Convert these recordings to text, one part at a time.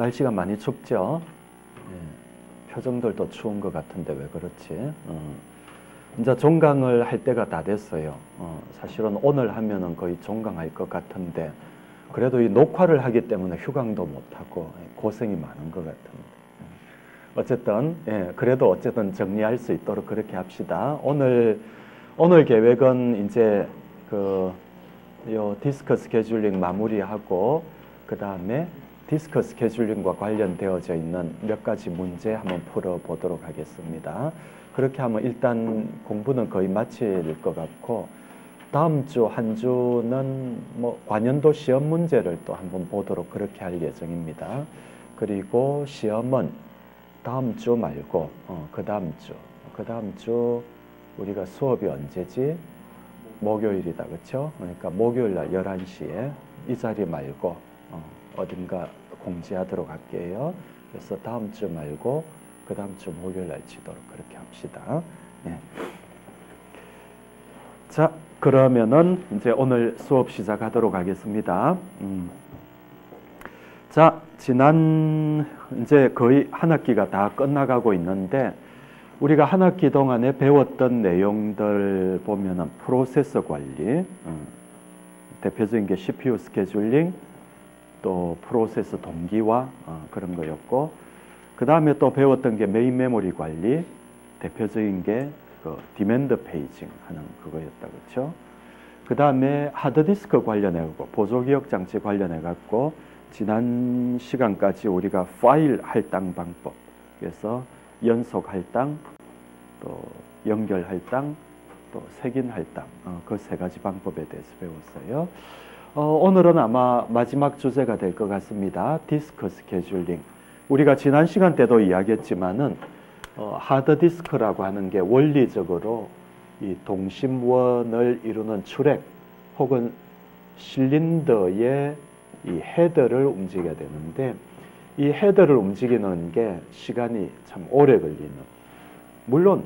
날씨가 많이 춥죠? 예, 표정들도 추운 것 같은데 왜 그렇지? 이제 종강을 할 때가 다 됐어요. 사실은 오늘 하면은 거의 종강할 것 같은데 그래도 이 녹화를 하기 때문에 휴강도 못하고 고생이 많은 것 같은데 어쨌든 그래도 어쨌든 정리할 수 있도록 그렇게 합시다. 오늘 계획은 이제 요 디스크 스케줄링 마무리하고 그 다음에 디스크 스케줄링과 관련되어져 있는 몇 가지 문제 한번 풀어보도록 하겠습니다. 그렇게 하면 일단 공부는 거의 마칠 것 같고 다음 주 한 주는 뭐 관연도 시험 문제를 또 한번 보도록 그렇게 할 예정입니다. 그리고 시험은 다음 주 말고 그 다음 주 우리가 수업이 언제지? 목요일이다, 그렇죠? 그러니까 목요일 날 11시에 이 자리 말고 어딘가 공지하도록 할게요. 그래서 다음 주 말고 그 다음 주 목요일 날 치도록 그렇게 합시다. 네. 자, 그러면은 이제 오늘 수업 시작하도록 하겠습니다. 자, 지난 이제 거의 한 학기가 다 끝나가고 있는데 우리가 한 학기 동안에 배웠던 내용들 보면은 프로세서 관리, 대표적인 게 CPU 스케줄링, 또 프로세서 동기화 그런 거였고, 그 다음에 또 배웠던 게 메인 메모리 관리, 대표적인 게 디맨드 페이징 하는 그거였다, 그렇죠? 그 다음에 하드디스크 관련해갖고 보조기억 장치 관련해갖고 지난 시간까지 우리가 파일 할당 방법, 그래서 연속 할당, 또 연결 할당, 또 색인 할당, 그 세 가지 방법에 대해서 배웠어요. 오늘은 아마 마지막 주제가 될 것 같습니다. 디스크 스케줄링. 우리가 지난 시간 때도 이야기했지만은 하드디스크라고 하는 게 원리적으로 이 동심원을 이루는 출액 혹은 실린더의 이 헤더를 움직여야 되는데 이 헤더를 움직이는 게 시간이 참 오래 걸리는, 물론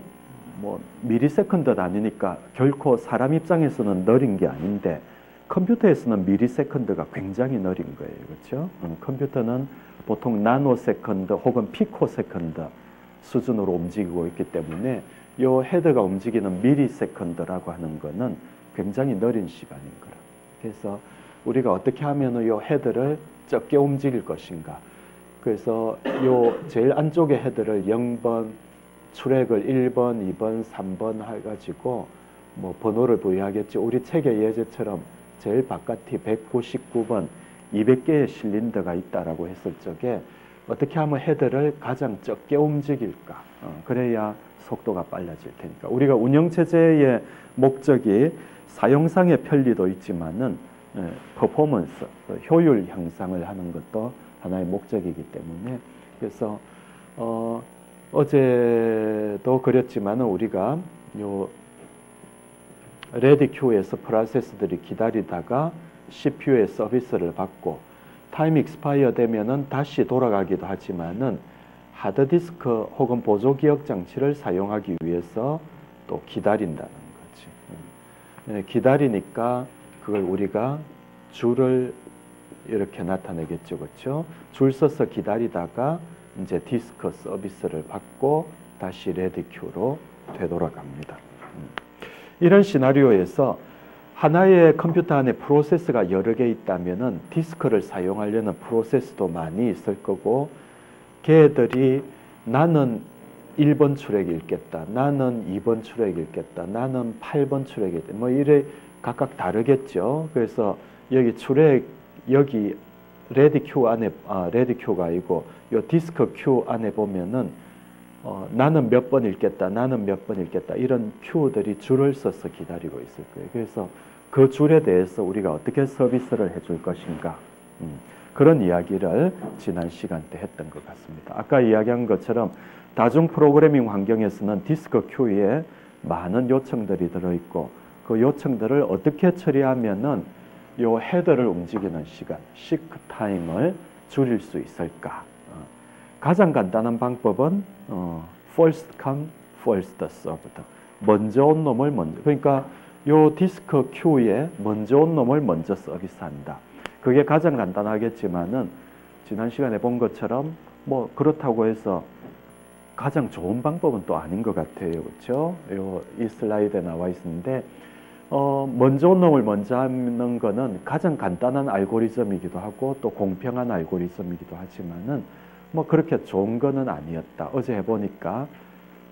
뭐 미리세컨드 단위니까 결코 사람 입장에서는 느린 게 아닌데 컴퓨터에서는 미리세컨드가 굉장히 느린 거예요, 그렇죠? 컴퓨터는 보통 나노세컨드 혹은 피코세컨드 수준으로 움직이고 있기 때문에 이 헤더가 움직이는 미리세컨드라고 하는 거는 굉장히 느린 시간인 거라. 그래서 우리가 어떻게 하면 이 헤더를 적게 움직일 것인가. 그래서 요 제일 안쪽의 헤더를 0번, 출액을 1번, 2번, 3번 해가지고 뭐 번호를 부여하겠지. 우리 책의 예제처럼 제일 바깥이 199번, 200개의 실린더가 있다라고 했을 적에 어떻게 하면 헤더를 가장 적게 움직일까? 그래야 속도가 빨라질 테니까. 우리가 운영체제의 목적이 사용상의 편리도 있지만은 퍼포먼스, 효율 향상을 하는 것도 하나의 목적이기 때문에 그래서 어제도 그랬지만은 우리가 요 레디큐에서 프로세스들이 기다리다가 CPU의 서비스를 받고 타임 익스파이어 되면은 다시 돌아가기도 하지만은 하드디스크 혹은 보조기억 장치를 사용하기 위해서 또 기다린다는 거지. 기다리니까 그걸 우리가 줄을 이렇게 나타내겠죠, 그렇죠? 줄 서서 기다리다가 이제 디스크 서비스를 받고 다시 레디큐로 되돌아갑니다. 이런 시나리오에서 하나의 컴퓨터 안에 프로세스가 여러 개 있다면은 디스크를 사용하려는 프로세스도 많이 있을 거고, 걔들이 나는 1번 출액 읽겠다, 나는 2번 출액 읽겠다, 나는 8번 출액 읽겠다, 뭐 이래 각각 다르겠죠. 그래서 여기 출액, 여기 레디큐 안에 레디큐가 아니고 요 디스크 큐 안에 보면은 나는 몇 번 읽겠다, 나는 몇 번 읽겠다, 이런 큐들이 줄을 서서 기다리고 있을 거예요. 그래서 그 줄에 대해서 우리가 어떻게 서비스를 해줄 것인가, 그런 이야기를 지난 시간 때 했던 것 같습니다. 아까 이야기한 것처럼 다중 프로그래밍 환경에서는 디스크 큐에 많은 요청들이 들어있고 그 요청들을 어떻게 처리하면은 요 헤더를 움직이는 시간, 시크 타임을 줄일 수 있을까? 가장 간단한 방법은 first come, first served. 먼저 온 놈을 먼저. 그러니까 요 디스크 큐에 먼저 온 놈을 먼저 서비스한다. 그게 가장 간단하겠지만은 지난 시간에 본 것처럼 뭐 그렇다고 해서 가장 좋은 방법은 또 아닌 것 같아요. 그렇죠? 이 슬라이드에 나와 있는데 먼저 온 놈을 먼저 하는 거는 가장 간단한 알고리즘이기도 하고 또 공평한 알고리즘이기도 하지만은 뭐 그렇게 좋은 거는 아니었다. 어제 해보니까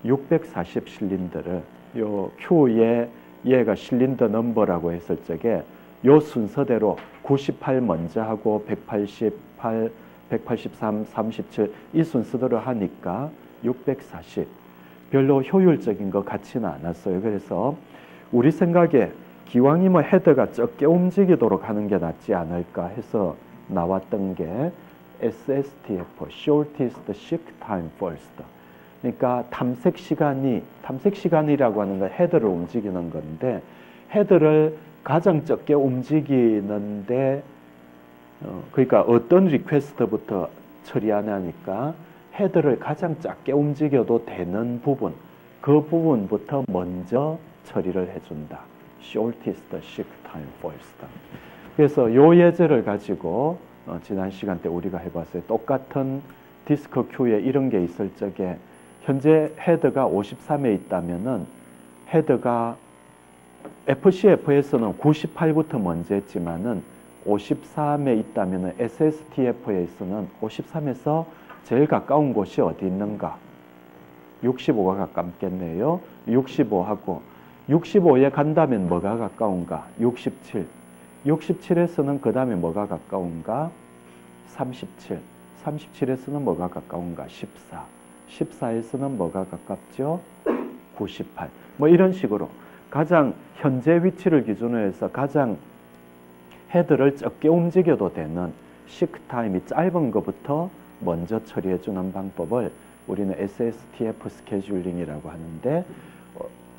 640 실린더를 요 Q에 얘가 실린더 넘버라고 했을 적에 요 순서대로 98 먼저 하고 188, 183, 37 이 순서대로 하니까 640 별로 효율적인 것 같지는 않았어요. 그래서 우리 생각에 기왕이면 헤더가 적게 움직이도록 하는 게 낫지 않을까 해서 나왔던 게 SSTF, Shortest Seek Time First. 그러니까 탐색 시간이라고 하는 건 헤더를 움직이는 건데 헤더를 가장 적게 움직이는데 그러니까 어떤 리퀘스트부터 처리하냐니까 헤더를 가장 작게 움직여도 되는 부분 그 부분부터 먼저 처리를 해준다. Shortest Seek Time First. 그래서 요 예제를 가지고 지난 시간 때 우리가 해봤어요. 똑같은 디스크 큐에 이런 게 있을 적에 현재 헤더가 53에 있다면은 헤더가 FCF에서는 98부터 먼저 했지만은 53에 있다면은 SSTF에서는 53에서 제일 가까운 곳이 어디 있는가? 65가 가깝겠네요. 65하고 65에 간다면 뭐가 가까운가? 67. 67에서는 그 다음에 뭐가 가까운가? 37. 37에서는 뭐가 가까운가? 14. 14에서는 뭐가 가깝죠? 98. 뭐 이런 식으로 가장 현재 위치를 기준으로 해서 가장 헤드를 적게 움직여도 되는 시크 타임이 짧은 것부터 먼저 처리해 주는 방법을 우리는 SSTF 스케줄링이라고 하는데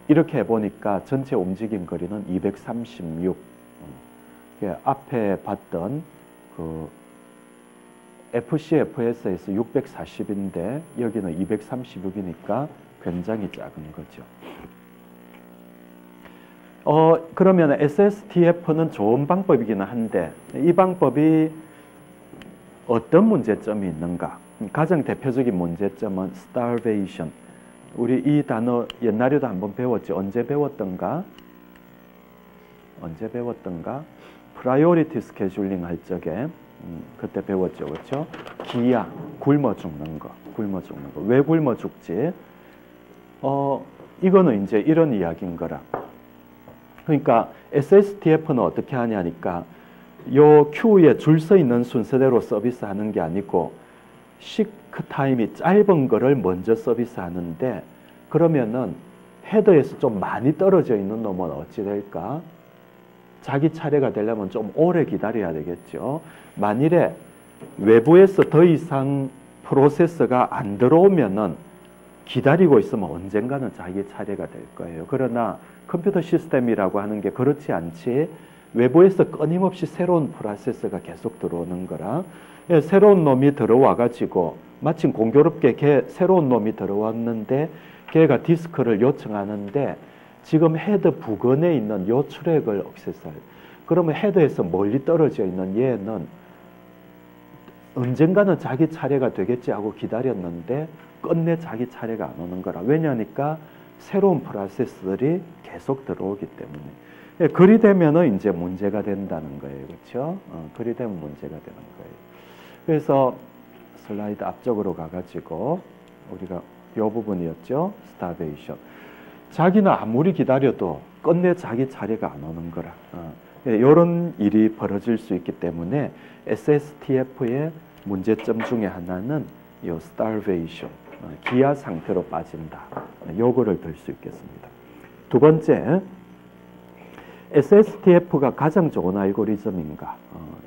이렇게 해보니까 전체 움직임 거리는 236. 앞에 봤던 그 FCFS에서 640인데 여기는 236이니까 굉장히 작은 거죠. 그러면 SSTF는 좋은 방법이기는 한데 이 방법이 어떤 문제점이 있는가? 가장 대표적인 문제점은 starvation. 우리 이 단어 옛날에도 한번 배웠지. 언제 배웠던가? 프라이오리티 스케줄링 할 적에 그때 배웠죠. 그렇죠? 기야, 굶어 죽는 거. 왜 굶어 죽지? 이거는 이제 이런 이야기인 거라. 그러니까 SSTF는 어떻게 하냐니까 요 Q에 줄 서 있는 순서대로 서비스하는 게 아니고 시크 타임이 짧은 거를 먼저 서비스하는데 그러면은 헤더에서 좀 많이 떨어져 있는 놈은 어찌 될까? 자기 차례가 되려면 좀 오래 기다려야 되겠죠. 만일에 외부에서 더 이상 프로세서가 안 들어오면은 기다리고 있으면 언젠가는 자기 차례가 될 거예요. 그러나 컴퓨터 시스템이라고 하는 게 그렇지 않지 외부에서 끊임없이 새로운 프로세서가 계속 들어오는 거라 새로운 놈이 들어와 가지고 마침 공교롭게 새로운 놈이 들어왔는데 걔가 디스크를 요청하는데 지금 헤더 부근에 있는 요 트랙을 억세스할 그러면 헤더에서 멀리 떨어져 있는 얘는 언젠가는 자기 차례가 되겠지 하고 기다렸는데 끝내 자기 차례가 안 오는 거라. 왜냐니까 새로운 프로세스들이 계속 들어오기 때문에. 그리 되면은 이제 문제가 된다는 거예요. 그렇죠? 그리 되면 문제가 되는 거예요. 그래서 슬라이드 앞쪽으로 가가지고 우리가 요 부분이었죠. 스타베이션. 자기는 아무리 기다려도 끝내 자기 차례가 안 오는 거라. 이런 일이 벌어질 수 있기 때문에 SSTF의 문제점 중에 하나는 이 starvation, 기아 상태로 빠진다. 요거를 들 수 있겠습니다. 두 번째, SSTF가 가장 좋은 알고리즘인가?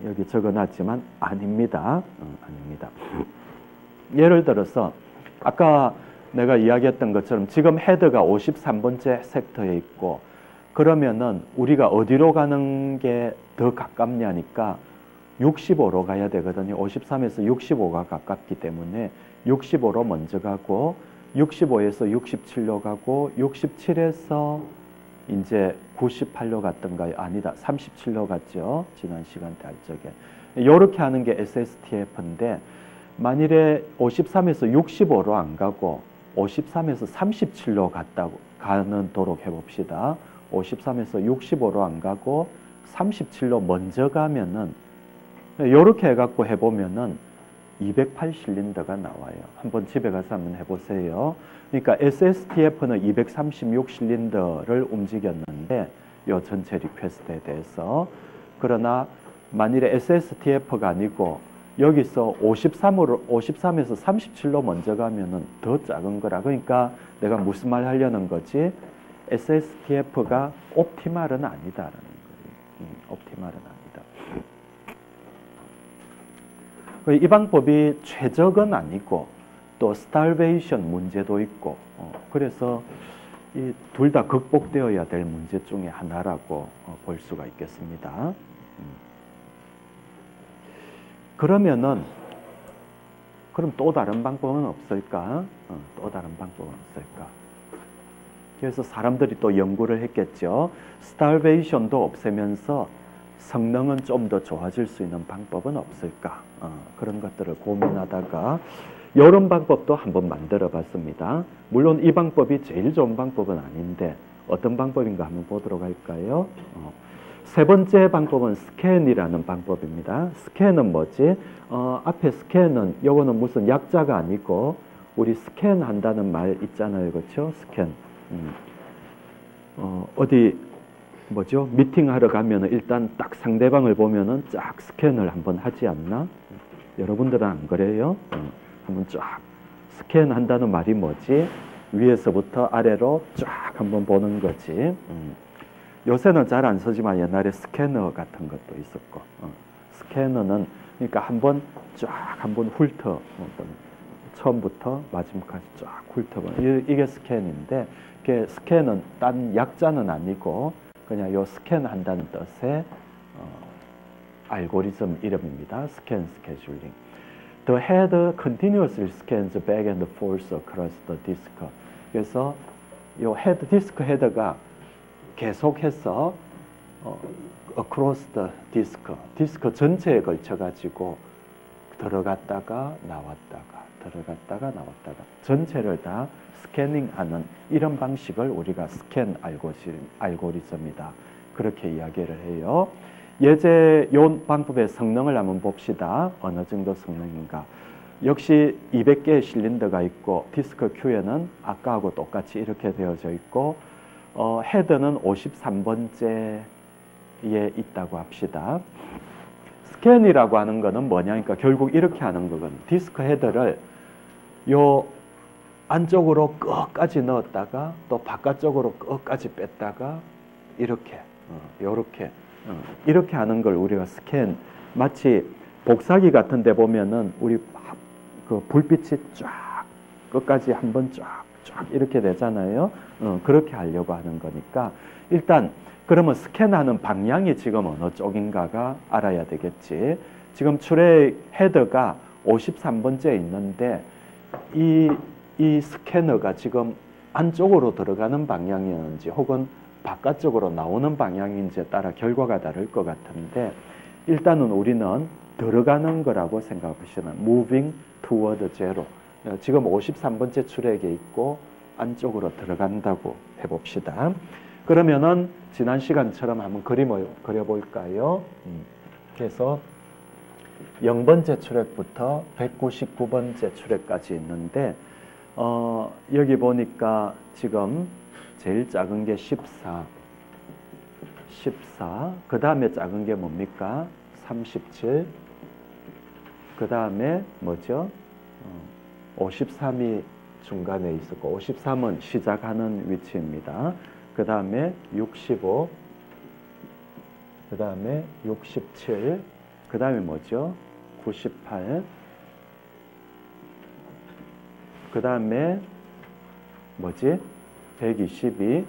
여기 적어놨지만 아닙니다. 아닙니다. 예를 들어서 아까 내가 이야기했던 것처럼 지금 헤더가 53번째 섹터에 있고 그러면은 우리가 어디로 가는 게 더 가깝냐니까 65로 가야 되거든요. 53에서 65가 가깝기 때문에 65로 먼저 가고 65에서 67로 가고 67에서 이제 98로 갔던가요? 아니다. 37로 갔죠. 지난 시간 때 할 적에. 요렇게 하는 게 SSTF인데 만일에 53에서 65로 안 가고 53에서 37로 가는 도록 해봅시다. 53에서 65로 안 가고 37로 먼저 가면은 요렇게 해갖고 해보면은 208실린더가 나와요. 한번 집에 가서 한번 해보세요. 그러니까 SSTF는 236실린더를 움직였는데 요 전체 리퀘스트에 대해서. 그러나 만일에 SSTF가 아니고 여기서 53에서 37로 먼저 가면은 더 작은 거라. 그러니까 내가 무슨 말 하려는 거지? SSTF가 옵티말은 아니다라는 거예요. 옵티말은 아니다. 이 방법이 최적은 아니고 또 스타베이션 문제도 있고 그래서 이 둘 다 극복되어야 될 문제 중에 하나라고 볼 수가 있겠습니다. 그러면은 그럼 또 다른 방법은 없을까? 또 다른 방법은 없을까? 그래서 사람들이 또 연구를 했겠죠. 스타베이션도 없애면서 성능은 좀 더 좋아질 수 있는 방법은 없을까? 그런 것들을 고민하다가 이런 방법도 한번 만들어 봤습니다. 물론 이 방법이 제일 좋은 방법은 아닌데 어떤 방법인가 한번 보도록 할까요? 세 번째 방법은 스캔이라는 방법입니다. 스캔은 뭐지? 앞에 스캔은 요거는 무슨 약자가 아니고 우리 스캔한다는 말 있잖아요. 그렇죠? 스캔. 어디 뭐죠? 미팅하러 가면은 일단 딱 상대방을 보면은 쫙 스캔을 한번 하지 않나? 여러분들은 안 그래요? 한번 쫙 스캔한다는 말이 뭐지? 위에서부터 아래로 쫙 한번 보는 거지. 요새는 잘 안 쓰지만 옛날에 스캐너 같은 것도 있었고, 스캐너는 그러니까 한번 훑어, 처음부터 마지막까지 쫙 훑어보는 이게 스캔인데, 이게 스캔은 딴 약자는 아니고 그냥 요 스캔한다는 뜻의 알고리즘 이름입니다. 스캔 스케줄링. The head continuously scans back and forth across the disk. 그래서 요 헤드 디스크 헤드가 계속해서 across the disk, 디스크 전체에 걸쳐 가지고 들어갔다가 나왔다가 전체를 다 스캐닝하는 이런 방식을 우리가 스캔 알고리즘이다. 그렇게 이야기를 해요. 예제 요 방법의 성능을 한번 봅시다. 어느 정도 성능인가. 역시 200개의 실린더가 있고 디스크 Q에는 아까하고 똑같이 이렇게 되어져 있고 헤드는 53번째에 있다고 합시다. 스캔이라고 하는 거는 뭐냐니까 결국 이렇게 하는 거거든. 디스크 헤드를 요 안쪽으로 끝까지 넣었다가 또 바깥쪽으로 끝까지 뺐다가 이렇게 이렇게 하는 걸 우리가 스캔, 마치 복사기 같은 데 보면은 우리 그 불빛이 쫙 끝까지 한번 쫙 이렇게 되잖아요. 그렇게 하려고 하는 거니까 일단 그러면 스캔하는 방향이 지금 어느 쪽인가가 알아야 되겠지. 지금 출의 헤더가 53번째에 있는데 이 스캐너가 지금 안쪽으로 들어가는 방향이었는지 혹은 바깥쪽으로 나오는 방향인지에 따라 결과가 다를 것 같은데 일단은 우리는 들어가는 거라고 생각하시면 moving toward zero. 지금 53번째 출액에 있고 안쪽으로 들어간다고 해봅시다. 그러면은 지난 시간처럼 한번 그림을 그려볼까요? 그래서 0번째 출액부터 199번째 출액까지 있는데 여기 보니까 지금 제일 작은 게 14, 그 다음에 작은 게 뭡니까? 37, 그 다음에 뭐죠? 53이 중간에 있었고 53은 시작하는 위치입니다. 그 다음에 65, 그 다음에 67, 그 다음에 뭐죠? 98, 그 다음에 뭐지? 122,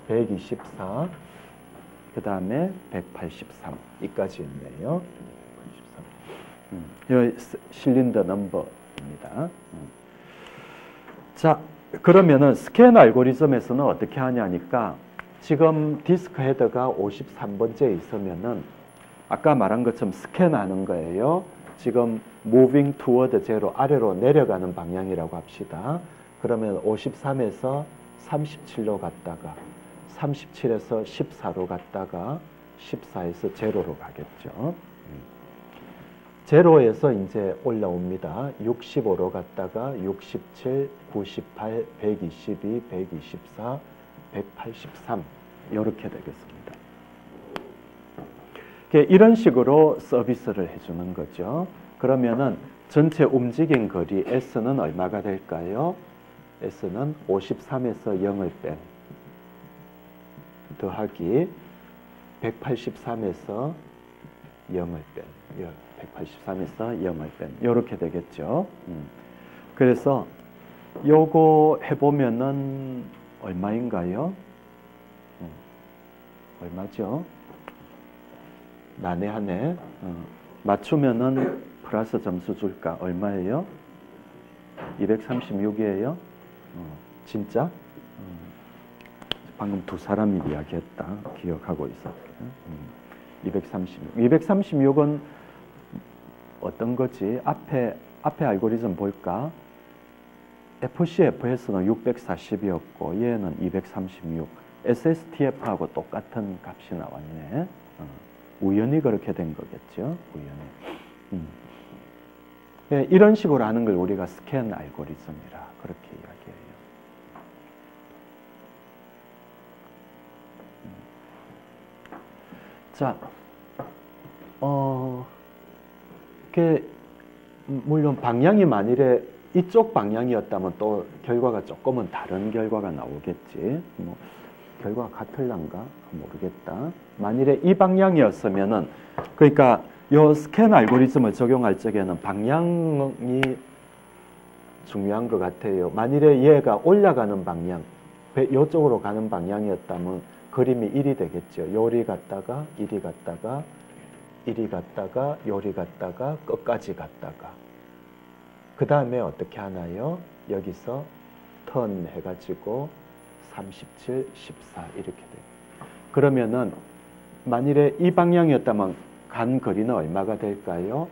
124, 그 다음에 183 이까지 있네요. 183. 실린더 넘버입니다. 자, 그러면은 스캔 알고리즘에서는 어떻게 하냐니까 지금 디스크 헤더가 53번째에 있으면은 아까 말한 것처럼 스캔하는 거예요. 지금 moving toward zero, 아래로 내려가는 방향이라고 합시다. 그러면 53에서 37로 갔다가 37에서 14로 갔다가 14에서 제로로 가겠죠. 제로에서 이제 올라옵니다. 65로 갔다가 67, 98, 122, 124, 183 이렇게 되겠습니다. 이런 식으로 서비스를 해주는 거죠. 그러면은 전체 움직인 거리 S는 얼마가 될까요? S는 53에서 0을 뺀 더하기 183에서 0을 뺀 183에서 0을 뺀 이렇게 되겠죠. 그래서 요거 해보면은 얼마인가요? 얼마죠? 난해하네. 맞추면은 플러스 점수 줄까? 얼마예요? 236이에요? 진짜? 방금 두 사람이 이야기했다. 기억하고 있었어요. 236. 236은 어떤 거지? 앞에 알고리즘 볼까? FC, FS는 640이었고 얘는 236. SSTF하고 똑같은 값이 나왔네. 우연히 그렇게 된 거겠죠. 우연히. 네, 이런 식으로 하는 걸 우리가 스캔 알고리즘이라 그렇게 이야기해요. 자, 물론 방향이 만일에 이쪽 방향이었다면 또 결과가 조금은 다른 결과가 나오겠지. 뭐 결과가 같을란가 모르겠다. 만일에 이 방향이었으면은 그러니까 요 스캔 알고리즘을 적용할 적에는 방향이 중요한 것 같아요. 만일에 얘가 올라가는 방향, 이쪽으로 가는 방향이었다면 그림이 1이 되겠죠. 요리 갔다가 1이 갔다가 1이 갔다가 요리 갔다가 끝까지 갔다가 그 다음에 어떻게 하나요? 여기서 턴 해가지고 37, 14 이렇게 돼요. 그러면은 만일에 이 방향이었다면 간 거리는 얼마가 될까요?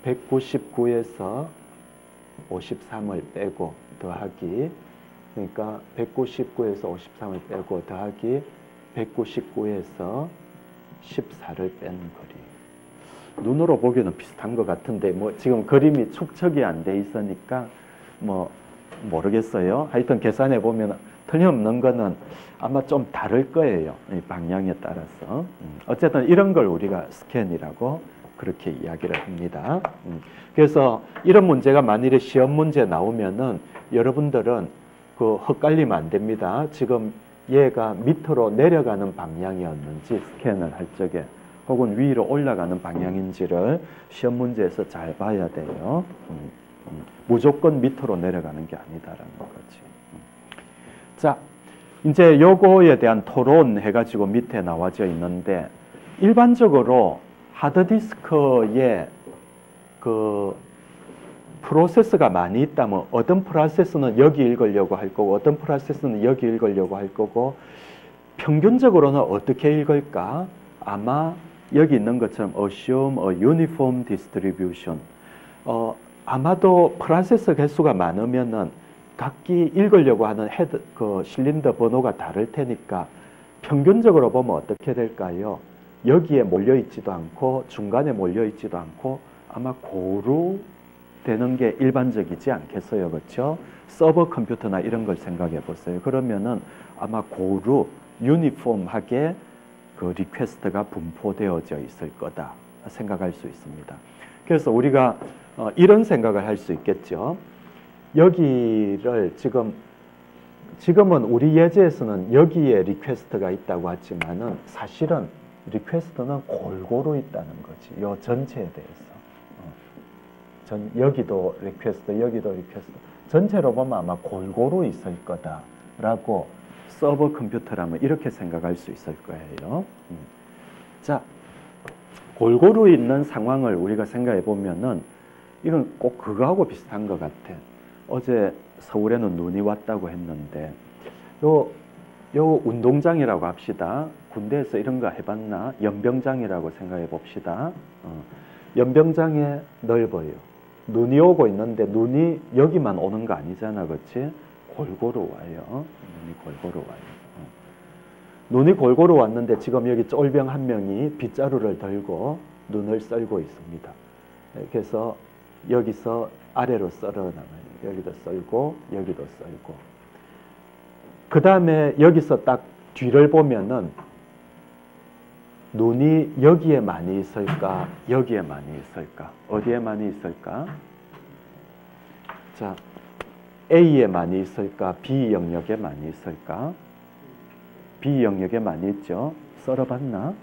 199에서 53을 빼고 더하기 그러니까 199에서 53을 빼고 더하기 199에서 14를 뺀 거리. 눈으로 보기에는 비슷한 것 같은데 뭐 지금 그림이 축척이 안 돼 있으니까 뭐 모르겠어요. 하여튼 계산해 보면 틀림없는 거는 아마 좀 다를 거예요. 이 방향에 따라서. 어쨌든 이런 걸 우리가 스캔이라고 그렇게 이야기를 합니다. 그래서 이런 문제가 만일에 시험 문제 나오면은 여러분들은 그 헛갈리면 안 됩니다. 지금 얘가 밑으로 내려가는 방향이었는지 스캔을 할 적에 혹은 위로 올라가는 방향인지를 시험 문제에서 잘 봐야 돼요. 무조건 밑으로 내려가는 게 아니다라는 거지. 자, 이제 요거에 대한 토론 해가지고 밑에 나와져 있는데 일반적으로 하드디스크에 그 프로세스가 많이 있다면 어떤 프로세스는 여기 읽으려고 할 거고 어떤 프로세스는 여기 읽으려고 할 거고 평균적으로는 어떻게 읽을까? 아마 여기 있는 것처럼 assume a uniform distribution. 아마도 프로세스 개수가 많으면은 각기 읽으려고 하는 헤드, 그 실린더 번호가 다를 테니까 평균적으로 보면 어떻게 될까요? 여기에 몰려있지도 않고 중간에 몰려있지도 않고 아마 고루 되는 게 일반적이지 않겠어요. 그렇죠? 서버 컴퓨터나 이런 걸 생각해 보세요. 그러면은 아마 고루 유니폼하게 그 리퀘스트가 분포되어져 있을 거다 생각할 수 있습니다. 그래서 우리가 이런 생각을 할 수 있겠죠. 여기를 지금은 우리 예제에서는 여기에 리퀘스트가 있다고 하지만은 사실은 리퀘스트는 골고루 있다는 거지. 요 전체에 대해서. 여기도 리퀘스트, 여기도 리퀘스트. 전체로 보면 아마 골고루 있을 거다라고 서버 컴퓨터라면 이렇게 생각할 수 있을 거예요. 자, 골고루 있는 상황을 우리가 생각해 보면은 이건 꼭 그거하고 비슷한 것 같아. 어제 서울에는 눈이 왔다고 했는데 요 요 운동장이라고 합시다. 군대에서 이런 거 해봤나? 연병장이라고 생각해 봅시다. 연병장에 넓어요. 눈이 오고 있는데 눈이 여기만 오는 거 아니잖아, 그렇지? 골고루 와요. 눈이 골고루 와요. 눈이 골고루 왔는데 지금 여기 쫄병 한 명이 빗자루를 들고 눈을 썰고 있습니다. 그래서 여기서 아래로 썰어 나가요. 여기도 썰고 여기도 썰고. 그 다음에 여기서 딱 뒤를 보면은 눈이 여기에 많이 있을까? 여기에 많이 있을까? 어디에 많이 있을까? 자, A에 많이 있을까? B 영역에 많이 있을까? B 영역에 많이 있죠? 썰어봤나?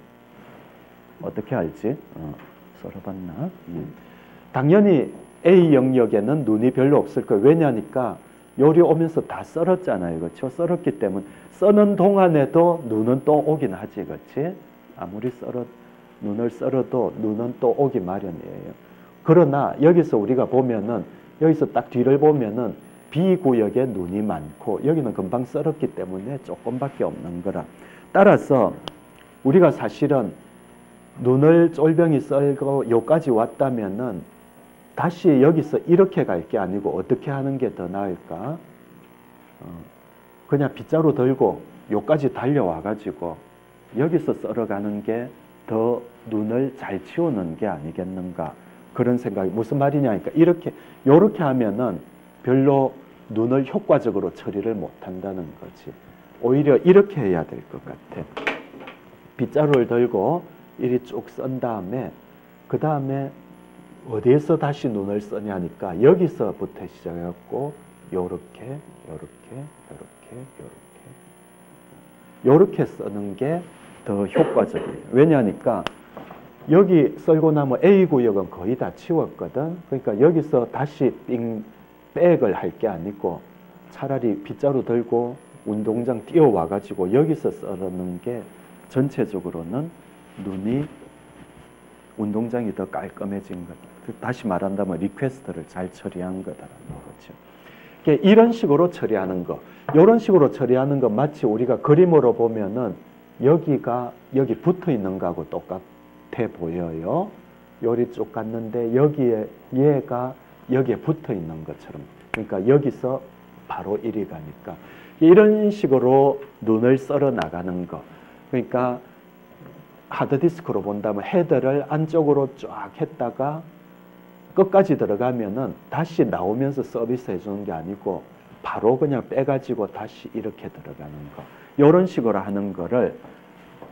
어떻게 알지? 썰어봤나? 당연히 A 영역에는 눈이 별로 없을 거예요. 왜냐니까 요리 오면서 다 썰었잖아요. 그렇죠? 썰었기 때문에 써는 동안에도 눈은 또 오긴 하지. 그렇지? 아무리 눈을 썰어도 눈은 또 오기 마련이에요. 그러나 여기서 우리가 보면은 여기서 딱 뒤를 보면은 B 구역에 눈이 많고 여기는 금방 썰었기 때문에 조금밖에 없는 거라. 따라서 우리가 사실은 눈을 쫄병이 썰고 여기까지 왔다면은 다시 여기서 이렇게 갈 게 아니고 어떻게 하는 게 더 나을까? 그냥 빗자루 들고 여기까지 달려와 가지고 여기서 썰어가는 게 더 눈을 잘 치우는 게 아니겠는가, 그런 생각이. 무슨 말이냐니까 이렇게 요렇게 하면은 별로 눈을 효과적으로 처리를 못 한다는 거지. 오히려 이렇게 해야 될 것 같아. 빗자루를 들고 이리 쭉 썬 다음에 그 다음에 어디에서 다시 눈을 쓰냐니까 여기서부터 시작해갖고 요렇게 요렇게 쓰는 게 더 효과적이에요. 왜냐하니까 여기 썰고 나면 A 구역은 거의 다 치웠거든. 그러니까 여기서 다시 백을 할 게 아니고 차라리 빗자루 들고 운동장 뛰어와 가지고 여기서 썰는 게 전체적으로는 눈이 운동장이 더 깔끔해진 거다. 다시 말한다면 리퀘스트를 잘 처리한 거다라는 거죠. 이런 식으로 처리하는 거, 이런 식으로 처리하는 거 마치 우리가 그림으로 보면은 여기가 여기 붙어 있는 거하고 똑같아 보여요. 요리 쭉 갔는데 여기에 얘가 여기에 붙어 있는 것처럼. 그러니까 여기서 바로 이리 가니까 이런 식으로 눈을 썰어 나가는 거. 그러니까 하드디스크로 본다면 헤더를 안쪽으로 쫙 했다가 끝까지 들어가면은 다시 나오면서 서비스 해주는 게 아니고 바로 그냥 빼가지고 다시 이렇게 들어가는 거. 이런 식으로 하는 거를,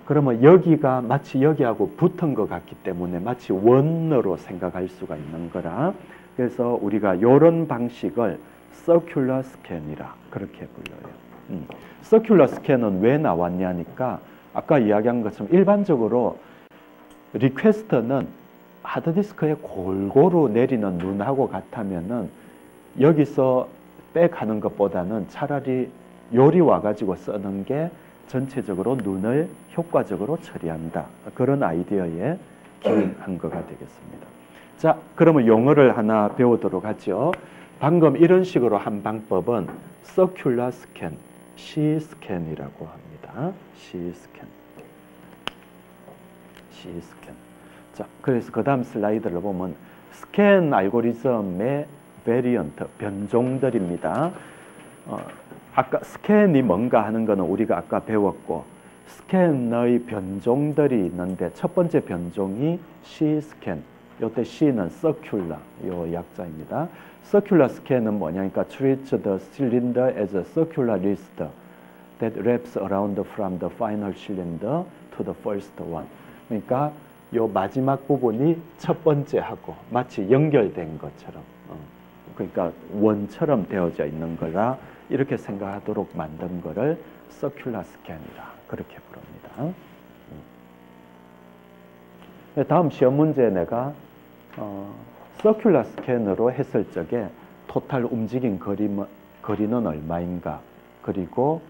그러면 여기가 마치 여기하고 붙은 것 같기 때문에 마치 원으로 생각할 수가 있는 거라. 그래서 우리가 이런 방식을 서큘러 스캔이라 그렇게 불러요. 서큘러 스캔은 왜 나왔냐니까 아까 이야기한 것처럼 일반적으로 리퀘스트는 하드디스크에 골고루 내리는 눈하고 같으면은 여기서 백하는 것보다는 차라리 요리 와가지고 쓰는 게 전체적으로 눈을 효과적으로 처리한다. 그런 아이디어에 기인한 거가 되겠습니다. 자, 그러면 용어를 하나 배우도록 하죠. 방금 이런 식으로 한 방법은 서큘러 스캔, C 스캔이라고 합니다. C 스캔. 자, 그래서 그 다음 슬라이드를 보면 스캔 알고리즘의 베리언트, 변종들입니다. 아까 스캔이 뭔가 하는 거는 우리가 아까 배웠고, 스캔의 변종들이 있는데 첫 번째 변종이 C 스캔. 요때 C는 circular, 요 약자입니다. circular scan은 뭐냐니까 treats the cylinder as a circular list that wraps around from the final cylinder to the first one. 그러니까 요 마지막 부분이 첫 번째하고 마치 연결된 것처럼, 그러니까 원처럼 되어져 있는 거라 이렇게 생각하도록 만든 거를 서큘러 스캔이라 그렇게 부릅니다. 다음 시험 문제 내가 서큘러 스캔으로 했을 적에 토탈 움직인 거리는 얼마인가, 그리고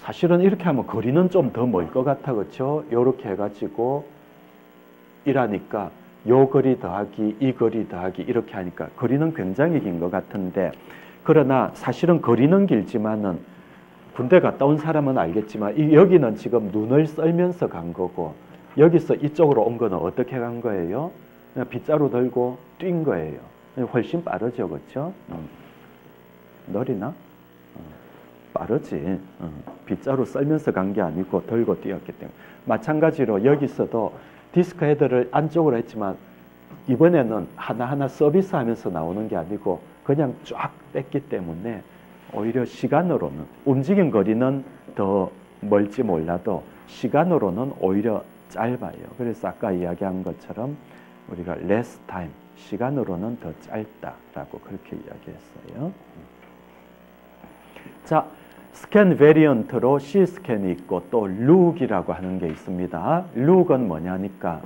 사실은 이렇게 하면 거리는 좀 더 멀 것 같아, 그렇죠? 요렇게 해가지고 이라니까 요 거리 더하기 이 거리 더하기 이렇게 하니까 거리는 굉장히 긴 것 같은데, 그러나 사실은 거리는 길지만은 군대 갔다 온 사람은 알겠지만 여기는 지금 눈을 썰면서 간 거고 여기서 이쪽으로 온 거는 어떻게 간 거예요? 그냥 빗자루 들고 뛴 거예요. 훨씬 빠르죠, 그렇죠? 느리나? 빠르지. 빗자루 썰면서 간 게 아니고 들고 뛰었기 때문에. 마찬가지로 여기서도 디스크 헤드를 안쪽으로 했지만 이번에는 하나하나 서비스하면서 나오는 게 아니고 그냥 쫙 뺐기 때문에 오히려 시간으로는 움직임 거리는 더 멀지 몰라도 시간으로는 오히려 짧아요. 그래서 아까 이야기한 것처럼 우리가 less time, 시간으로는 더 짧다라고 그렇게 이야기했어요. 자, 스캔 베리언트로 C 스캔이 있고 또 룩이라고 하는 게 있습니다. 룩은 뭐냐니까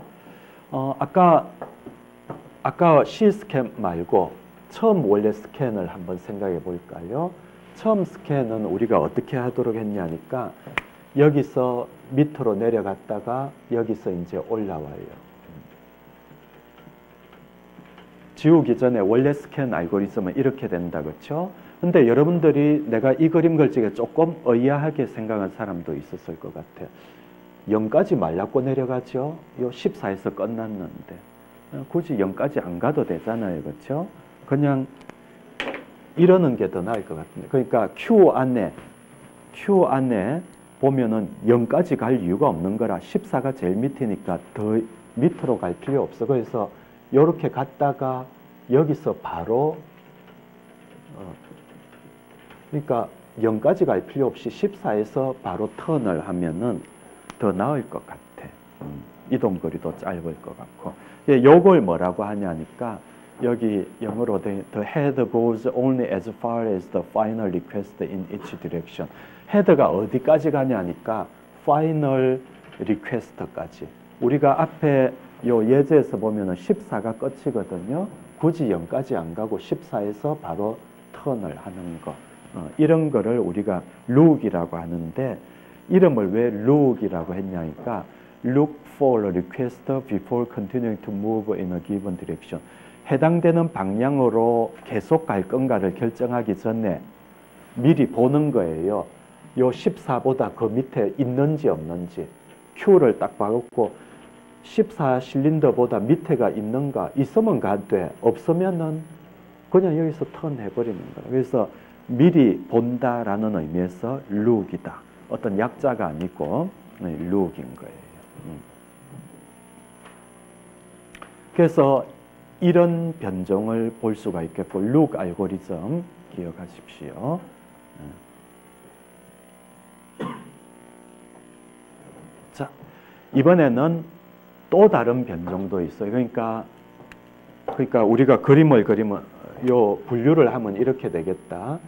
아까 C 스캔 말고 처음 원래 스캔을 한번 생각해 볼까요? 처음 스캔은 우리가 어떻게 하도록 했냐니까 여기서 밑으로 내려갔다가 여기서 이제 올라와요. 지우기 전에 원래 스캔 알고리즘은 이렇게 된다, 그렇죠? 근데 여러분들이 내가 이 그림 걸치기에 조금 의아하게 생각한 사람도 있었을 것 같아요. 0까지 말랐고 내려가죠? 요 14에서 끝났는데 굳이 0까지 안 가도 되잖아요, 그렇죠? 그냥 이러는 게 더 나을 것 같은데. 그러니까 Q 안에 보면은 0까지 갈 이유가 없는 거라 14가 제일 밑이니까 더 밑으로 갈 필요 없어. 그래서 이렇게 갔다가 여기서 바로 그러니까 0까지 갈 필요 없이 14에서 바로 턴을 하면은 더 나을 것 같아. 이동거리도 짧을 것 같고. 요걸 뭐라고 하냐니까 여기 영어로 The head goes only as far as the final request in each direction. 헤드가 어디까지 가냐니까 final request까지. 우리가 앞에 요 예제에서 보면은 14가 끝이거든요. 굳이 0까지 안 가고 14에서 바로 턴을 하는 거. 이런 거를 우리가 룩이라고 하는데 이름을 왜 룩이라고 했냐니까 look for a request before continuing to move in a given direction. 해당되는 방향으로 계속 갈 건가를 결정하기 전에 미리 보는 거예요. 요 14보다 그 밑에 있는지 없는지. Q를 딱 봐갖고 14 실린더보다 밑에가 있는가? 있으면 가되 없으면은 그냥 여기서 턴 해버리는 거예요. 그래서 미리 본다라는 의미에서 룩이다. 어떤 약자가 아니고 룩인 거예요. 그래서 이런 변종을 볼 수가 있겠고 룩 알고리즘 기억하십시오. 자, 이번에는 또 다른 변종도 있어요. 그러니까 우리가 그림을 그리면 요 분류를 하면 이렇게 되겠다.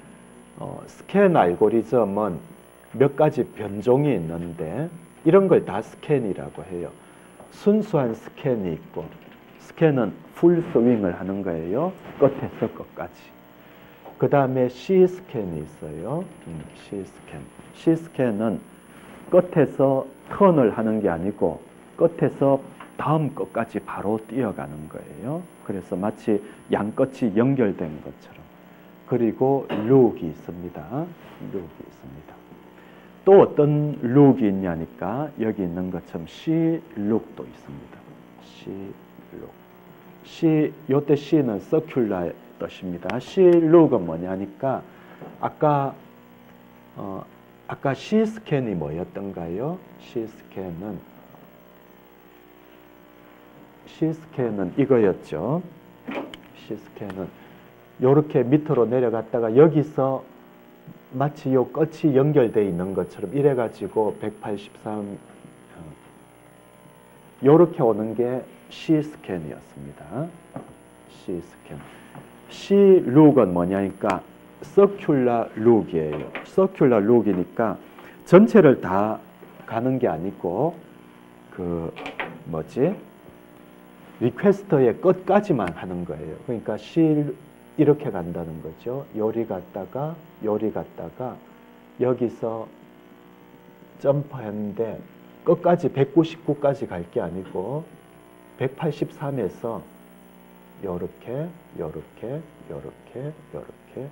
스캔 알고리즘은 몇 가지 변종이 있는데 이런 걸 다 스캔이라고 해요. 순수한 스캔이 있고 스캔은 풀 스윙을 하는 거예요. 끝에서 끝까지. 그 다음에 C 스캔이 있어요. C 스캔. C 스캔은 끝에서 턴을 하는 게 아니고 끝에서 다음 끝까지 바로 뛰어가는 거예요. 그래서 마치 양끝이 연결된 것처럼. 그리고 룩이 있습니다. 룩이 있습니다. 또 어떤 룩이 있냐니까 여기 있는 것처럼 C 룩도 있습니다. C 룩. C, 요때 C는 서큘라의 뜻입니다. C 룩은 뭐냐니까 아까 C 스캔이 뭐였던가요? C 스캔은 이거였죠. C 스캔은 요렇게 밑으로 내려갔다가 여기서 마치 요 끝이 연결되어 있는 것처럼 이래가지고 183 요렇게 오는 게 C 스캔이었습니다. C 스캔. C 룩은 뭐냐니까 서큘라 룩이에요. 서큘라 룩이니까 전체를 다 가는 게 아니고 리퀘스트의 끝까지만 하는 거예요. 그러니까 C 이렇게 간다는 거죠. 요리 갔다가 여기서 점프했는데 끝까지 199까지 갈 게 아니고 183에서 요렇게, 요렇게, 요렇게, 요렇게, 요렇게.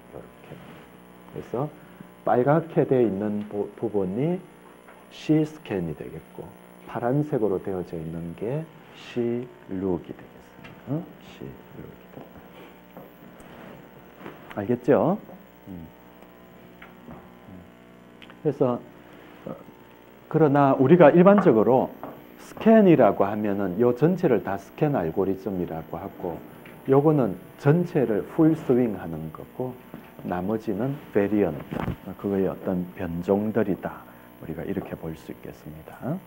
그래서 빨갛게 되어 있는 부분이 C 스캔이 되겠고, 파란색으로 되어져 있는 게 C 룩이 되겠습니다. C 룩이. 알겠죠? 그래서 그러나 우리가 일반적으로 스캔이라고 하면은 요 전체를 다 스캔 알고리즘이라고 하고, 요거는 전체를 풀 스윙 하는 거고, 나머지는 베리언트, 그거의 어떤 변종들이다. 우리가 이렇게 볼 수 있겠습니다.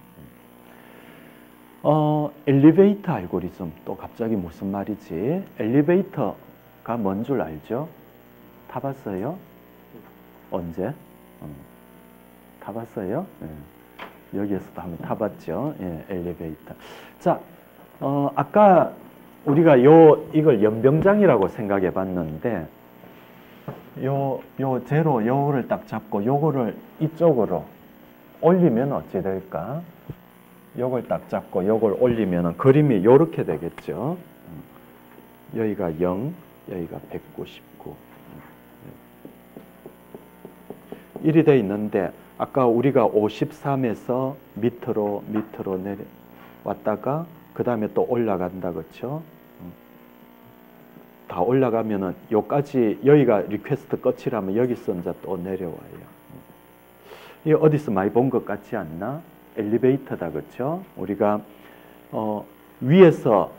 엘리베이터 알고리즘, 또 갑자기 무슨 말이지? 엘리베이터가 뭔 줄 알죠? 타봤어요? 언제? 타봤어요? 예. 여기에서도 한번 타봤죠? 예, 엘리베이터. 자, 아까 우리가 이걸 연병장이라고 생각해 봤는데, 요 제로, 요거를 딱 잡고, 요거를 이쪽으로 올리면 어찌 될까? 요걸 딱 잡고, 요걸 올리면 그림이 요렇게 되겠죠? 여기가 0, 여기가 199. 이리 돼 있는데, 아까 우리가 53에서 밑으로 내려왔다가 그 다음에 또 올라간다, 그렇죠? 다 올라가면은 요까지, 여기가 리퀘스트 끝이라면 여기서 이제 또 내려와요. 이 어디서 많이 본 것 같지 않나? 엘리베이터다, 그렇죠? 우리가 위에서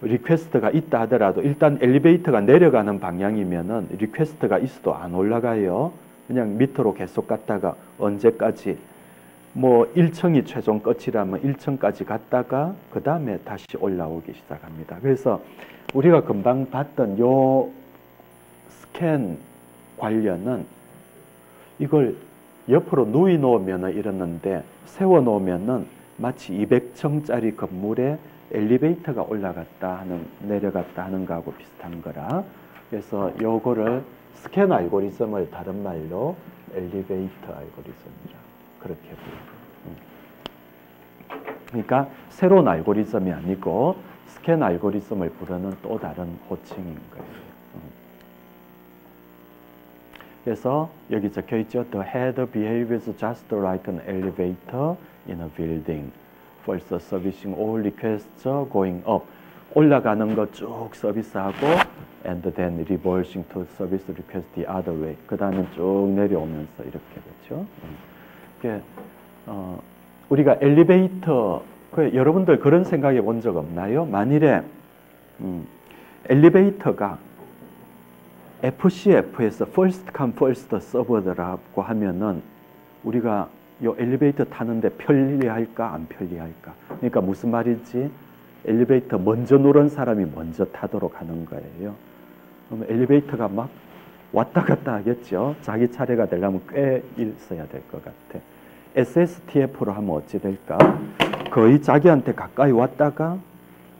리퀘스트가 있다 하더라도 일단 엘리베이터가 내려가는 방향이면은 리퀘스트가 있어도 안 올라가요. 그냥 밑으로 계속 갔다가 언제까지, 뭐 1층이 최종 끝이라면 1층까지 갔다가 그 다음에 다시 올라오기 시작합니다. 그래서 우리가 금방 봤던 요 스캔 관련은 이걸 옆으로 누이 놓으면 이랬는데, 세워 놓으면은 마치 200층짜리 건물에 엘리베이터가 올라갔다 하는, 내려갔다 하는 거하고 비슷한 거라. 그래서 요거를 스캔 알고리즘을 다른 말로 엘리베이터 알고리즘이라 그렇게 부르고. 그러니까 새로운 알고리즘이 아니고 스캔 알고리즘을 부르는 또 다른 호칭인 거예요. 그래서 여기 적혀 있죠. The head behaves just like an elevator in a building. First servicing all requests going up. 올라가는 거 쭉 서비스하고, and then reversing to service request the other way. 그 다음에 쭉 내려오면서 이렇게 되죠. 우리가 엘리베이터, 여러분들 그런 생각해 본 적 없나요? 만일에 엘리베이터가 FCF에서 first come first served라고 하면은 우리가 요 엘리베이터 타는데 편리할까 안 편리할까? 그러니까 무슨 말인지, 엘리베이터 먼저 누른 사람이 먼저 타도록 하는 거예요. 그러면 엘리베이터가 막 왔다 갔다 하겠죠. 자기 차례가 되려면 꽤 있어야 될 것 같아. SSTF로 하면 어찌 될까? 거의 자기한테 가까이 왔다가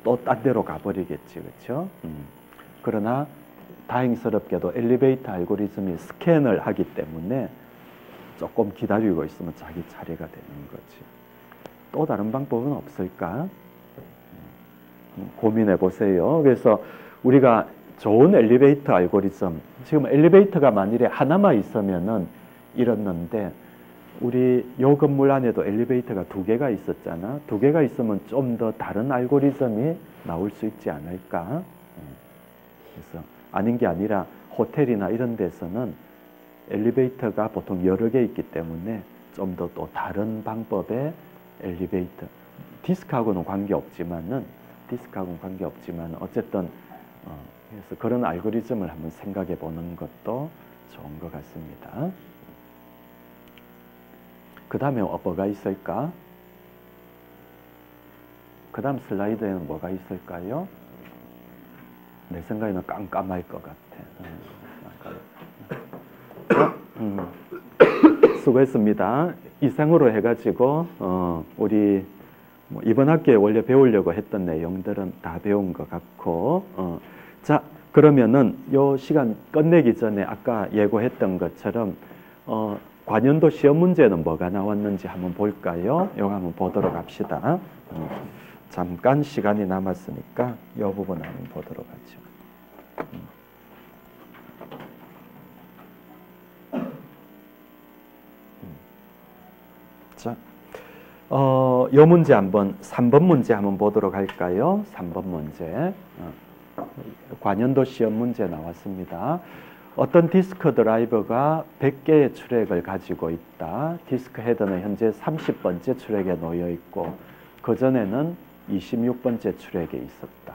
또 딴 데로 가버리겠지, 그렇죠? 그러나 다행스럽게도 엘리베이터 알고리즘이 스캔을 하기 때문에 조금 기다리고 있으면 자기 차례가 되는 거지. 또 다른 방법은 없을까? 고민해 보세요. 그래서 우리가 좋은 엘리베이터 알고리즘, 지금 엘리베이터가 만일에 하나만 있으면은 이렇는데, 우리 요 건물 안에도 엘리베이터가 2개가 있었잖아. 2개가 있으면 좀 더 다른 알고리즘이 나올 수 있지 않을까? 그래서 아닌 게 아니라 호텔이나 이런 데서는 엘리베이터가 보통 여러 개 있기 때문에 좀 더 또 다른 방법의 엘리베이터, 디스크하고는 관계없지만은 어쨌든 그래서 그런 알고리즘을 한번 생각해 보는 것도 좋은 것 같습니다. 그 다음에 뭐가 있을까? 그 다음 슬라이드에는 뭐가 있을까요? 내 생각에는 깜깜할 것 같아. 수고했습니다. 이상으로 해가지고 우리 이번 학기에 원래 배우려고 했던 내용들은 다 배운 것 같고, 자, 그러면은 요 시간 끝내기 전에 아까 예고했던 것처럼 관연도 시험 문제는 뭐가 나왔는지 한번 볼까요? 이거 한번 보도록 합시다. 잠깐 시간이 남았으니까 이 부분 한번 보도록 하죠. 자, 요 문제 한번 3번 문제 한번 보도록 할까요? 3번 문제. 관연도 시험 문제 나왔습니다. 어떤 디스크 드라이버가 100개의 출력을 가지고 있다. 디스크 헤더는 현재 30번째 출력에 놓여 있고 그전에는 26번째 출력에 있었다.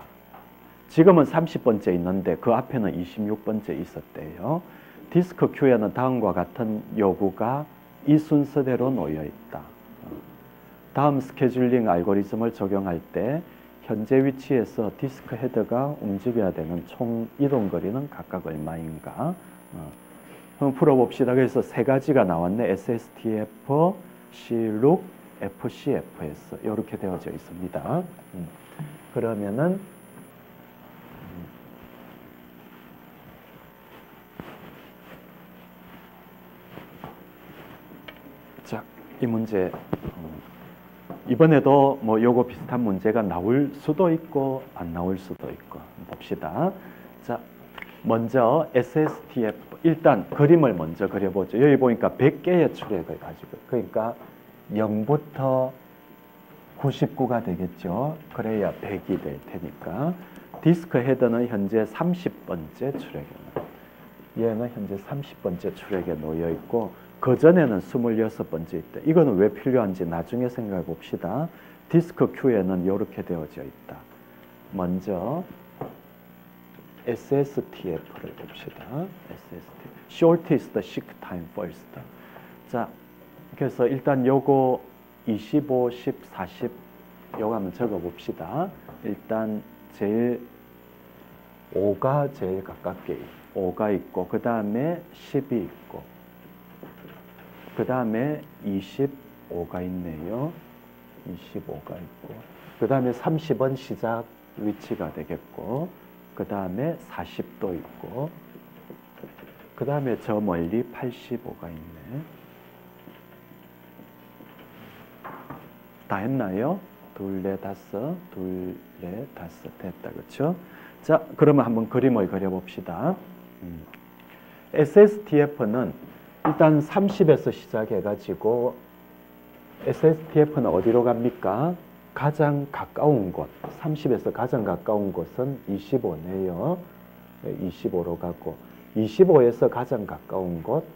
지금은 30번째 있는데 그 앞에는 26번째 있었대요. 디스크 Q에는 다음과 같은 요구가 이 순서대로 놓여 있다. 다음 스케줄링 알고리즘을 적용할 때 현재 위치에서 디스크 헤더가 움직여야 되는 총 이동 거리는 각각 얼마인가? 한번 풀어봅시다. 그래서 세 가지가 나왔네. SSTF, CLOOK, FCFS 이렇게 되어져 있습니다. 그러면은 자, 이 문제 이번에도 뭐 요거 비슷한 문제가 나올 수도 있고 안 나올 수도 있고 봅시다. 자, 먼저 SSTF 일단 그림을 먼저 그려보죠. 여기 보니까 100개의 출력을 가지고 그러니까 0부터 99가 되겠죠. 그래야 100이 될 테니까 디스크 헤더는 현재 30번째 출력에 얘는 현재 30번째 출력에 놓여 있고 그전에는 26번째 있다. 이거는 왜 필요한지 나중에 생각해 봅시다. 디스크 Q에는 이렇게 되어져 있다. 먼저 SSTF를 봅시다. SSTF. Shortest Seek Time First. 자, 그래서 일단 요거 25, 10, 40 요거 한번 적어 봅시다. 일단 제일 5가 제일 가깝게 5가 있고 그 다음에 10이 있고 그 다음에 25가 있네요. 25가 있고 그 다음에 30은 시작 위치가 되겠고 그 다음에 40도 있고 그 다음에 저 멀리 85가 있네. 다 했나요? 둘, 넷, 다섯, 둘, 넷, 다섯 됐다. 그렇죠? 자, 그러면 한번 그림을 그려봅시다. SSTF는 일단 30에서 시작해가지고 SSTF는 어디로 갑니까? 가장 가까운 곳, 30에서 가장 가까운 곳은 25네요. 25로 가고 25에서 가장 가까운 곳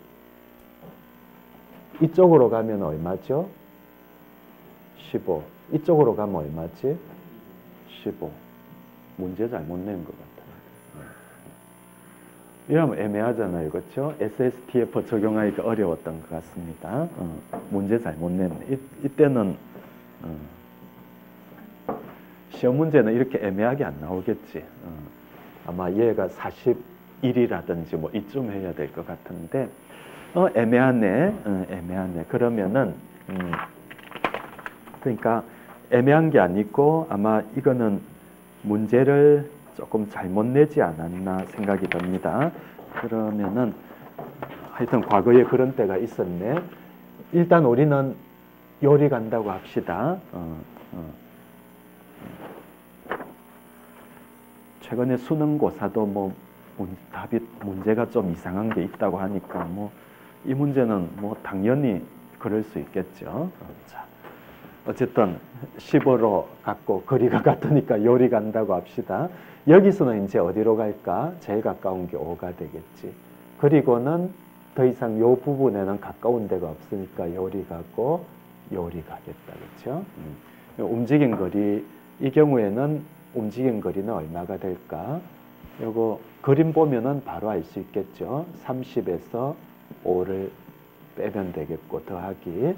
이쪽으로 가면 얼마죠? 15. 이쪽으로 가면 얼마지? 15. 문제 잘못 낸 것 같아요. 이러면 애매하잖아요. 그렇죠? SSTF 적용하기가 어려웠던 것 같습니다. 문제 잘못 냈네. 이때는 시험 문제는 이렇게 애매하게 안 나오겠지. 아마 얘가 41이라든지 뭐 이쯤 해야 될 것 같은데 애매하네. 애매하네. 그러면은 그러니까 애매한 게 아니고 아마 이거는 문제를 조금 잘못 내지 않았나 생각이 듭니다. 그러면은 하여튼 과거에 그런 때가 있었네. 일단 우리는 요리 간다고 합시다. 최근에 수능고사도 뭐 답이 문제가 좀 이상한 게 있다고 하니까 뭐 이 문제는 뭐 당연히 그럴 수 있겠죠. 자, 어쨌든 15로 갔고 거리가 같으니까 요리 간다고 합시다. 여기서는 이제 어디로 갈까? 제일 가까운 게 5가 되겠지. 그리고는 더 이상 요 부분에는 가까운 데가 없으니까 요리 가고 요리 가겠다. 그렇죠? 움직인 거리 이 경우에는 움직인 거리는 얼마가 될까? 요거 그림 보면은 바로 알 수 있겠죠. 30에서 5를 빼면 되겠고 더하기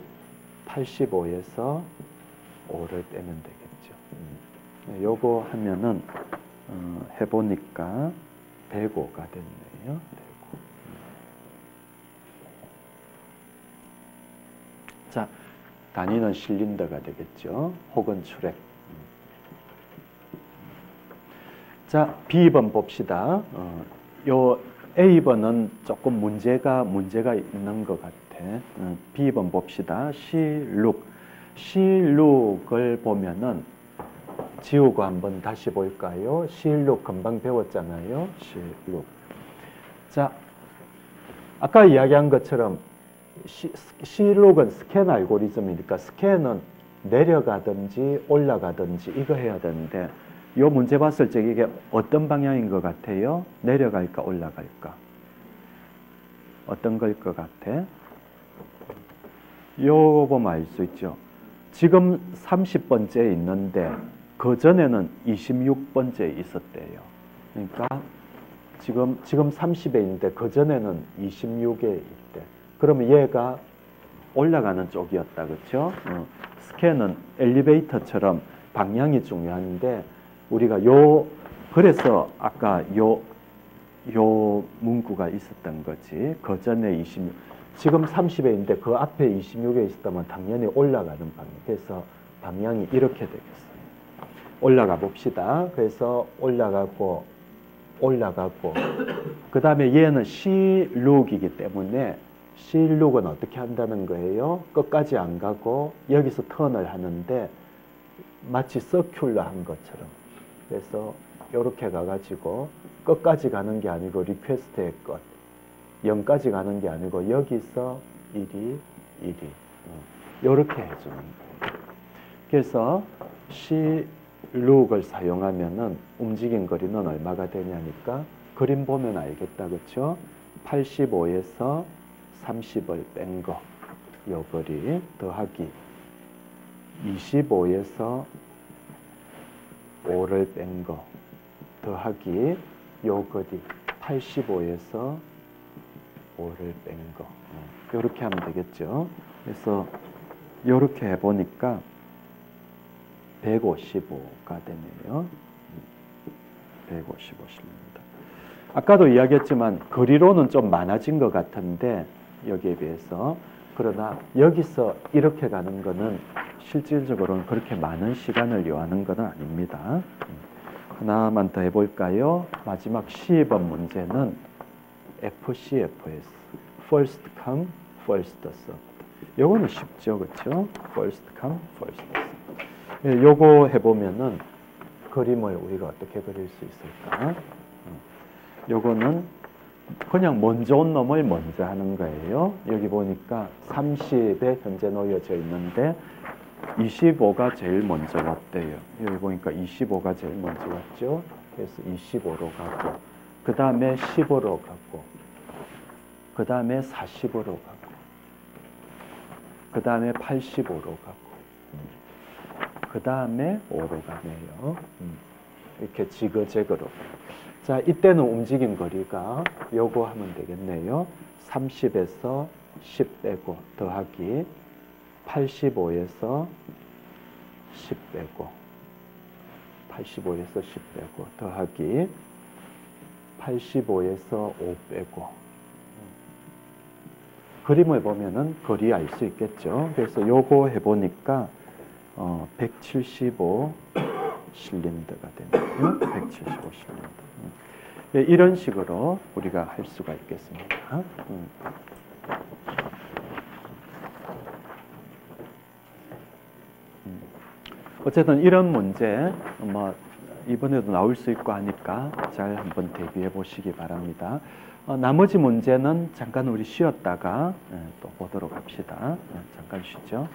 85에서 5를 빼면 되겠죠. 요거 하면은 해보니까 105가 됐네요. 105. 자, 단위는 실린더가 되겠죠. 혹은 출액. 자, B번 봅시다. 요 A번은 조금 문제가 있는 것 같아. B번 봅시다. CLOOK을 보면은 지우고 한번 다시 볼까요? CLOOK 금방 배웠잖아요. CLOOK. 자, 아까 이야기한 것처럼 C록은 스캔 알고리즘이니까 스캔은 내려가든지 올라가든지 이거 해야 되는데 이 문제 봤을 때 이게 어떤 방향인 것 같아요? 내려갈까 올라갈까? 어떤 걸 것 같아? 요거 보면 알 수 있죠. 지금 30번째에 있는데 그 전에는 26번째에 있었대요. 그러니까 지금 30에 있는데 그 전에는 26에 있대. 그러면 얘가 올라가는 쪽이었다, 그렇죠? 스캔은 엘리베이터처럼 방향이 중요한데 우리가 그래서 아까 요 문구가 있었던 거지. 그 전에 26, 지금 30에 있는데 그 앞에 26에 있었다면 당연히 올라가는 방향. 그래서 방향이 이렇게 되겠어요. 올라가 봅시다. 그래서 올라가고 그 다음에 얘는 C룩이기 때문에 C룩은 어떻게 한다는 거예요? 끝까지 안 가고 여기서 턴을 하는데 마치 서큘러한 것처럼. 그래서 이렇게 가가지고 끝까지 가는 게 아니고 리퀘스트의 끝 0까지 가는 게 아니고 여기서 1이 이렇게 해주는 거예요. 그래서 C룩을 사용하면은 움직인 거리는 얼마가 되냐니까 그림 보면 알겠다, 그렇죠? 85에서 30을 뺀 거, 요 거리 더하기 25에서 5를 뺀 거 더하기 요 거리 85에서 5를 뺀 거. 이렇게 하면 되겠죠. 그래서 이렇게 해보니까 155가 되네요. 155실입니다. 아까도 이야기했지만 거리로는 좀 많아진 것 같은데 여기에 비해서 그러나 여기서 이렇게 가는 거는 실질적으로는 그렇게 많은 시간을 요하는 건 아닙니다. 하나만 더 해볼까요? 마지막 12번 문제는 FCFS, First Come, First Served. 요거는 쉽죠, 그렇죠? First Come, First Served. 요거 해보면은 그림을 우리가 어떻게 그릴 수 있을까? 요거는 그냥 먼저 온 놈을 먼저 하는 거예요. 여기 보니까 30에 현재 놓여져 있는데 25가 제일 먼저 왔대요. 여기 보니까 25가 제일 먼저 왔죠. 그래서 25로 가고 그 다음에 15로 가고 그 다음에 40으로 가고 그 다음에 85로 가고 그 다음에 5로 가네요. 이렇게 지그재그로. 자, 이때는 움직인 거리가 요거 하면 되겠네요. 30에서 10 빼고 더하기 85에서 10 빼고 85에서 10 빼고 더하기 85에서 5 빼고 그림을 보면은 거리 알 수 있겠죠. 그래서 요거 해보니까 175 실린더가 되네요. 175 실린더. 이런 식으로 우리가 할 수가 있겠습니다. 어쨌든 이런 문제 이번에도 나올 수 있고 하니까 잘 한번 대비해 보시기 바랍니다. 나머지 문제는 잠깐 우리 쉬었다가 또 보도록 합시다. 잠깐 쉬죠.